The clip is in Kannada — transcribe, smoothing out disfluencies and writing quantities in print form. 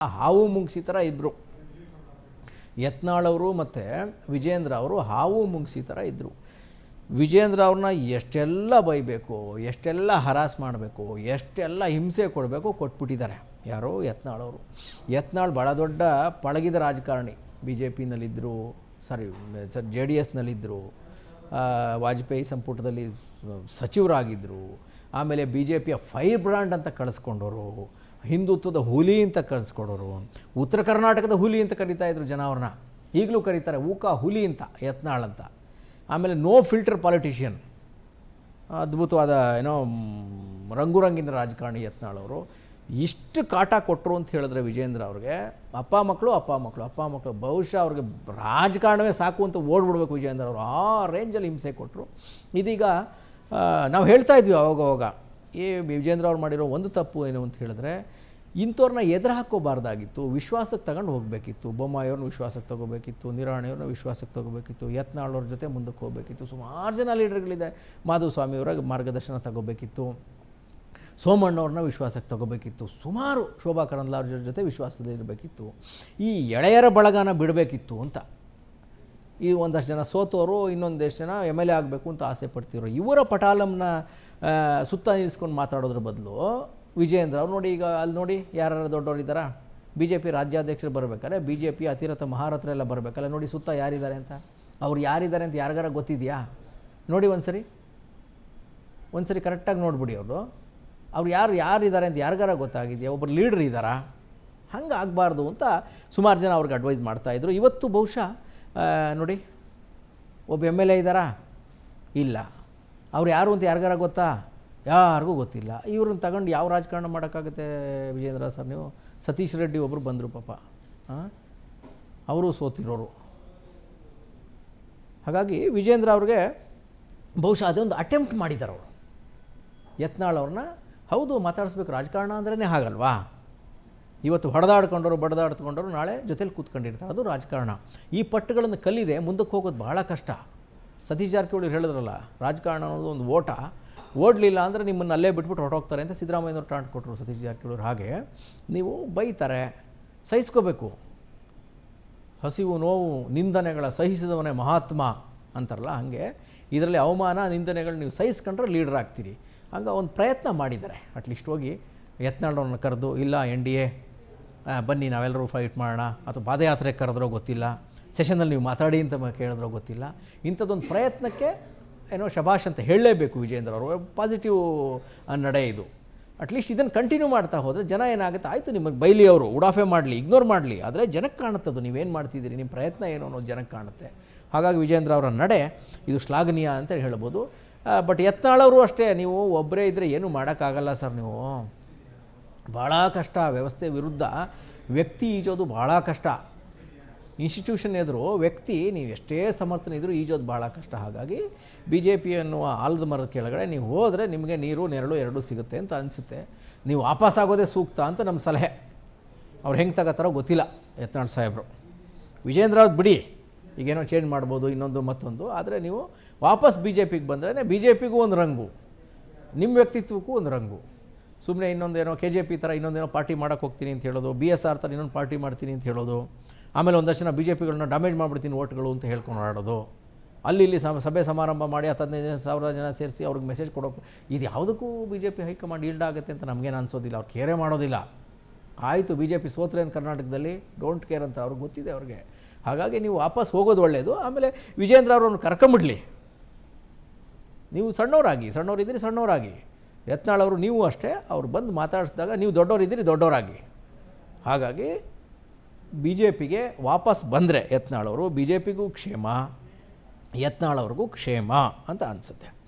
ಹಾವು ಮುಂಗ್ಸಿ ಥರ ಇದ್ದರು. ಯತ್ನಾಳವರು ಮತ್ತು ವಿಜೇಂದ್ರ ಅವರು ಹಾವು ಮುಂಗ್ಸಿ ಥರ ಇದ್ದರು. ವಿಜೇಂದ್ರ ಅವ್ರನ್ನ ಎಷ್ಟೆಲ್ಲ ಬೈಬೇಕು, ಎಷ್ಟೆಲ್ಲ ಹರಾಸ್ ಮಾಡಬೇಕು, ಎಷ್ಟೆಲ್ಲ ಹಿಂಸೆ ಕೊಡಬೇಕು ಕೊಟ್ಬಿಟ್ಟಿದ್ದಾರೆ. ಯಾರೋ ಯತ್ನಾಳವರು. ಯತ್ನಾಳ್ ಭಾಳ ದೊಡ್ಡ ಪಳಗಿದ ರಾಜಕಾರಣಿ. ಬಿ ಜೆ ಪಿನಲ್ಲಿದ್ದರು, ಜೆ ಡಿ ಎಸ್ನಲ್ಲಿದ್ದರು, ವಾಜಪೇಯಿ ಸಂಪುಟದಲ್ಲಿ ಸಚಿವರಾಗಿದ್ದರು. ಆಮೇಲೆ ಬಿ ಜೆ ಪಿಯ ಫೈರ್ ಬ್ರ್ಯಾಂಡ್ ಅಂತ ಕಳಿಸ್ಕೊಂಡವರು, ಹಿಂದುತ್ವದ ಹುಲಿ ಅಂತ ಕಳಿಸ್ಕೊಡೋರು, ಉತ್ತರ ಕರ್ನಾಟಕದ ಹುಲಿ ಅಂತ ಕರೀತಾಯಿದ್ರು ಜನ ಅವ್ರನ್ನ. ಈಗಲೂ ಕರೀತಾರೆ ಊಕ ಹುಲಿ ಅಂತ, ಯತ್ನಾಳ್ ಅಂತ. ಆಮೇಲೆ ನೋ ಫಿಲ್ಟರ್ ಪಾಲಿಟಿಷಿಯನ್, ಅದ್ಭುತವಾದ ರಂಗುರಂಗಿನ ರಾಜಕಾರಣಿ ಯತ್ನಾಳವರು. ಇಷ್ಟು ಕಾಟ ಕೊಟ್ಟರು ಅಂತ ಹೇಳಿದ್ರೆ ವಿಜೇಂದ್ರ ಅವ್ರಿಗೆ, ಅಪ್ಪ ಮಕ್ಕಳು ಬಹುಶಃ ಅವ್ರಿಗೆ ರಾಜಕಾರಣವೇ ಸಾಕು ಅಂತ ಓಡ್ಬಿಡ್ಬೇಕು ವಿಜೇಂದ್ರ ಅವರು. ಆ ರೇಂಜಲ್ಲಿ ಹಿಂಸೆ ಕೊಟ್ಟರು. ಇದೀಗ ನಾವು ಹೇಳ್ತಾ ಇದ್ವಿ ಅವಾಗವಾಗ, ವಿಜೇಂದ್ರ ಅವ್ರು ಮಾಡಿರೋ ಒಂದು ತಪ್ಪು ಏನು ಅಂತ ಹೇಳಿದ್ರೆ, ಇಂಥವ್ರನ್ನ ಎದುರು ಹಾಕೋಬಾರ್ದಾಗಿತ್ತು, ವಿಶ್ವಾಸಕ್ಕೆ ತಗೊಂಡು ಹೋಗಬೇಕಿತ್ತು. ಬೊಮ್ಮಾಯಿಯವ್ರನ್ನ ವಿಶ್ವಾಸಕ್ಕೆ ತಗೋಬೇಕಿತ್ತು, ನಿರಾಣಿಯವ್ರನ್ನ ವಿಶ್ವಾಸಕ್ಕೆ ತಗೋಬೇಕಿತ್ತು, ಯತ್ನಾಳವ್ರ ಜೊತೆ ಮುಂದಕ್ಕೆ ಹೋಗಬೇಕಿತ್ತು. ಸುಮಾರು ಜನ ಲೀಡರ್ಗಳಿದ್ದಾರೆ. ಮಾಧುಸ್ವಾಮಿಯವರ ಮಾರ್ಗದರ್ಶನ ತಗೋಬೇಕಿತ್ತು, ಸೋಮಣ್ಣವ್ರನ್ನ ವಿಶ್ವಾಸಕ್ಕೆ ತಗೋಬೇಕಿತ್ತು, ಸುಮಾರು ಶೋಭಾ ಕರಂದ್ಲಾಜೆ ಜೊತೆ ವಿಶ್ವಾಸದಲ್ಲಿ ಇರಬೇಕಿತ್ತು. ಈ ಎಳೆಯರ ಬಳಗನ ಬಿಡಬೇಕಿತ್ತು ಅಂತ. ಈ ಒಂದಷ್ಟು ಜನ ಸೋತವರು ಇನ್ನೊಂದಷ್ಟು ಜನ ಎಮ್ ಎಲ್ ಎ ಆಗಬೇಕು ಅಂತ ಆಸೆ ಪಡ್ತಿದ್ರು. ಇವರ ಪಟಾಲಂನ ಸುತ್ತ ನಿಲ್ಲಿಸ್ಕೊಂಡು ಮಾತಾಡೋದ್ರ ಬದಲು ವಿಜೇಂದ್ರ ಅವ್ರು ನೋಡಿ, ಈಗ ಅಲ್ಲಿ ನೋಡಿ ಯಾರು ದೊಡ್ಡವರು ಇದ್ದಾರಾ, ಬಿ ಜೆ ಪಿ ರಾಜ್ಯಾಧ್ಯಕ್ಷರು ಬರಬೇಕಾದ್ರೆ, ಬಿ ಜೆ ಪಿ ಅತಿರಥ ಮಹಾರಥರೆಲ್ಲ ಬರಬೇಕಲ್ಲ, ನೋಡಿ ಸುತ್ತ ಯಾರಿದ್ದಾರೆ ಅಂತ. ಅವ್ರು ಯಾರಿದ್ದಾರೆ ಅಂತ ಯಾರಿಗಾರ ಗೊತ್ತಿದೆಯಾ? ನೋಡಿ ಒಂದು ಸರಿ ಕರೆಕ್ಟಾಗಿ ನೋಡ್ಬಿಡಿ. ಅವ್ರು ಯಾರಿದ್ದಾರೆ ಅಂತ ಯಾರಿಗಾರ ಗೊತ್ತಾಗಿದೆಯಾ? ಒಬ್ಬರು ಲೀಡ್ರ್ ಇದ್ದಾರಾ? ಹಂಗೆ ಆಗಬಾರ್ದು ಅಂತ ಸುಮಾರು ಜನ ಅವ್ರಿಗೆ ಅಡ್ವೈಸ್ ಮಾಡ್ತಾಯಿದ್ರು. ಇವತ್ತು ಬಹುಶಃ ನೋಡಿ, ಒಬ್ಬ ಎಮ್ ಎಲ್ ಎ ಇದ್ದಾರಾ? ಇಲ್ಲ. ಅವ್ರು ಯಾರು ಅಂತ ಯಾರಿಗಾರ ಗೊತ್ತಾ? ಯಾರಿಗೂ ಗೊತ್ತಿಲ್ಲ. ಇವ್ರನ್ನ ತಗೊಂಡು ಯಾವ ರಾಜಕಾರಣ ಮಾಡೋಕ್ಕಾಗುತ್ತೆ ವಿಜೇಂದ್ರ ಸರ್ ನೀವು? ಸತೀಶ್ ರೆಡ್ಡಿ ಒಬ್ಬರು ಬಂದರು ಪಾಪ, ಅವರು ಸೋತಿರೋರು. ಹಾಗಾಗಿ ವಿಜೇಂದ್ರ ಅವ್ರಿಗೆ ಬಹುಶಃ ಅದೊಂದು ಅಟೆಂಪ್ಟ್ ಮಾಡಿದ್ದಾರೆ ಅವರು. ಯತ್ನಾಳ್ ಅವ್ರನ್ನ ಹೌದು ಮಾತಾಡಿಸ್ಬೇಕು, ರಾಜಕಾರಣ ಅಂದ್ರೇ ಹಾಗಲ್ವಾ? ಇವತ್ತು ಬಡದಾಡ್ಕೊಂಡವರು ನಾಳೆ ಜೊತೇಲಿ ಕೂತ್ಕೊಂಡಿರ್ತಾರೆ, ಅದು ರಾಜಕಾರಣ. ಈ ಪಟ್ಟುಗಳನ್ನು ಕಲಿದೆ ಮುಂದಕ್ಕೆ ಹೋಗೋದು ಬಹಳ ಕಷ್ಟ. ಸತೀಶ್ ಜಾರಕಿಹೊಳಿ ಹೇಳಿದ್ರಲ್ಲ, ರಾಜಕಾರಣ ಅನ್ನೋದು ಒಂದು ಓಟ, ಓಡಲಿಲ್ಲ ಅಂದರೆ ನಿಮ್ಮನ್ನು ಅಲ್ಲೇ ಬಿಟ್ಬಿಟ್ಟು ಹೊರಟೋಗ್ತಾರೆ ಅಂತ ಸಿದ್ದರಾಮಯ್ಯನವ್ರು ಟಾಂಟ್ ಕೊಟ್ಟರು ಸತೀಶ್ ಜಾರಕಿಹೊಳಿ. ಹಾಗೆ ನೀವು ಬೈತಾರೆ, ಸಹಿಸ್ಕೋಬೇಕು. ಹಸಿವು ನೋವು ನಿಂದನೆಗಳ ಸಹಿಸಿದವನೇ ಮಹಾತ್ಮ ಅಂತಾರಲ್ಲ, ಹಾಗೆ ಇದರಲ್ಲಿ ಅವಮಾನ ನಿಂದನೆಗಳು ನೀವು ಸಹಿಸ್ಕೊಂಡ್ರೆ ಲೀಡರ್ ಆಗ್ತೀರಿ. ಹಂಗೆ ಒಂದು ಪ್ರಯತ್ನ ಮಾಡಿದ್ದಾರೆ. ಅಟ್ಲೀಸ್ಟ್ ಹೋಗಿ ಯತ್ನಾಳವ್ರನ್ನ ಕರೆದು, ಇಲ್ಲ NDA ಬನ್ನಿ ನಾವೆಲ್ಲರೂ ಫೈಟ್ ಮಾಡೋಣ, ಅಥವಾ ಪಾದಯಾತ್ರೆಗೆ ಕರೆದ್ರೋ ಗೊತ್ತಿಲ್ಲ, ಸೆಷನಲ್ಲಿ ನೀವು ಮಾತಾಡಿ ಅಂತ ಕೇಳಿದ್ರೋ ಗೊತ್ತಿಲ್ಲ, ಇಂಥದ್ದೊಂದು ಪ್ರಯತ್ನಕ್ಕೆ ಶಭಾಷ್ ಅಂತ ಹೇಳಲೇಬೇಕು ವಿಜೇಂದ್ರ ಅವರು. ಪಾಸಿಟಿವ್ ನಡೆ ಇದು. ಅಟ್ಲೀಸ್ಟ್ ಇದನ್ನು ಕಂಟಿನ್ಯೂ ಮಾಡ್ತಾ ಹೋದರೆ ಜನ ಏನಾಗುತ್ತೆ, ಆಯಿತು ನಿಮಗೆ ಬೈಲಿ, ಅವರು ಉಡಾಫೆ ಮಾಡಲಿ, ಇಗ್ನೋರ್ ಮಾಡಲಿ, ಆದರೆ ಜನಕ್ಕೆ ಕಾಣುತ್ತದು ನೀವೇನು ಮಾಡ್ತಿದ್ದೀರಿ, ನಿಮ್ಮ ಪ್ರಯತ್ನ ಏನು ಅನ್ನೋದು ಜನಕ್ಕೆ ಕಾಣುತ್ತೆ. ಹಾಗಾಗಿ ವಿಜೇಂದ್ರ ಅವರ ನಡೆ ಇದು ಶ್ಲಾಘನೀಯ ಅಂತ ಹೇಳ್ಬೋದು. ಬಟ್ ಯತ್ನಾಳವರು ಅಷ್ಟೇ, ನೀವು ಒಬ್ಬರೇ ಇದ್ದರೆ ಏನೂ ಮಾಡೋಕ್ಕಾಗಲ್ಲ ಸರ್. ನೀವು ಭಾಳ ಕಷ್ಟ. ವ್ಯವಸ್ಥೆ ವಿರುದ್ಧ ವ್ಯಕ್ತಿ ಈಜೋದು ಭಾಳ ಕಷ್ಟ. ಇನ್ಸ್ಟಿಟ್ಯೂಷನ್ ಎದುರು ವ್ಯಕ್ತಿ ನೀವು ಎಷ್ಟೇ ಸಮರ್ಥನೆ ಇದ್ದರೂ ಈಜೋದು ಭಾಳ ಕಷ್ಟ. ಹಾಗಾಗಿ BJP ಅನ್ನುವ ಆಲದ ಮರದ ಕೆಳಗಡೆ ನೀವು ಹೋದರೆ ನಿಮಗೆ ನೀರು ನೆರಳು ಎರಡೂ ಸಿಗುತ್ತೆ ಅಂತ ಅನಿಸುತ್ತೆ. ನೀವು ವಾಪಸ್ ಆಗೋದೇ ಸೂಕ್ತ ಅಂತ ನಮ್ಮ ಸಲಹೆ. ಅವ್ರು ಹೆಂಗೆ ತಗೋತಾರೋ ಗೊತ್ತಿಲ್ಲ ಯತ್ನಾಳ್ ಸಾಹೇಬರು. ವಿಜೇಂದ್ರ ಅವ್ರದ್ದು ಬಿಡಿ, ಈಗೇನೋ ಚೇಂಜ್ ಮಾಡ್ಬೋದು ಇನ್ನೊಂದು ಮತ್ತೊಂದು, ಆದರೆ ನೀವು ವಾಪಸ್ BJPಗೆ ಬಂದರೆ BJPಗೂ ಒಂದು ರಂಗು, ನಿಮ್ಮ ವ್ಯಕ್ತಿತ್ವಕ್ಕೂ ಒಂದು ರಂಗು. ಸುಮ್ಮನೆ ಇನ್ನೊಂದೇನೋ KJP ಥರ ಇನ್ನೊಂದೇನೋ ಪಾರ್ಟಿ ಮಾಡೋಕ್ಕೆ ಹೋಗ್ತೀನಿ ಅಂತ ಹೇಳೋದು, BSR ಥರ ಇನ್ನೊಂದು ಪಾರ್ಟಿ ಮಾಡ್ತೀನಿ ಅಂತ ಹೇಳೋದು, ಆಮೇಲೆ ಒಂದಷ್ಟು ಜನ BJPಗಳನ್ನ ಡ್ಯಾಮೇಜ್ ಮಾಡಿಬಿಡ್ತೀನಿ ಓಟ್ಗಳು ಅಂತ ಹೇಳ್ಕೊಂಡು ಆಡೋದು, ಅಲ್ಲಿ ಇಲ್ಲಿ ಸಭೆ ಸಮಾರಂಭ ಮಾಡಿ 15,000 ಜನ ಸೇರಿಸಿ ಅವ್ರಿಗೆ ಮೆಸೇಜ್ ಕೊಡೋಕೆ, ಇದು ಯಾವುದಕ್ಕೂ BJP ಹೈಕಮಾಂಡ್ ಈಲ್ಡ್ ಆಗುತ್ತೆ ಅಂತ ನಮಗೇನು ಅನಿಸೋದಿಲ್ಲ. ಅವ್ರು ಕೇರೇ ಮಾಡೋದಿಲ್ಲ. ಆಯಿತು BJP ಸೋತ್ರೇನು ಕರ್ನಾಟಕದಲ್ಲಿ, ಡೋಂಟ್ ಕೇರ್ ಅಂತ ಅವ್ರಿಗೆ ಗೊತ್ತಿದೆ ಅವ್ರಿಗೆ. ಹಾಗಾಗಿ ನೀವು ವಾಪಸ್ ಹೋಗೋದು ಒಳ್ಳೆಯದು. ಆಮೇಲೆ ವಿಜೇಂದ್ರ ಅವ್ರನ್ನ ಕರ್ಕೊಂಬಿಡ್ಲಿ. ನೀವು ಸಣ್ಣವರಿದ್ದೀರಿ ಸಣ್ಣವರಾಗಿ. ಯತ್ನಾಳ್ ಅವರು ನೀವು ಅಷ್ಟೇ, ಅವ್ರು ಬಂದು ಮಾತಾಡಿಸಿದಾಗ ನೀವು ದೊಡ್ಡವರಿದ್ದೀರಿ ದೊಡ್ಡವರಾಗಿ. ಹಾಗಾಗಿ BJPಗೆ ವಾಪಸ್ ಬಂದರೆ ಯತ್ನಾಳ್ ಅವರು BJPಗೂ ಕ್ಷೇಮ, ಯತ್ನಾಳ್ ಅವ್ರಿಗೂ ಕ್ಷೇಮ ಅಂತ ಅನಿಸುತ್ತೆ.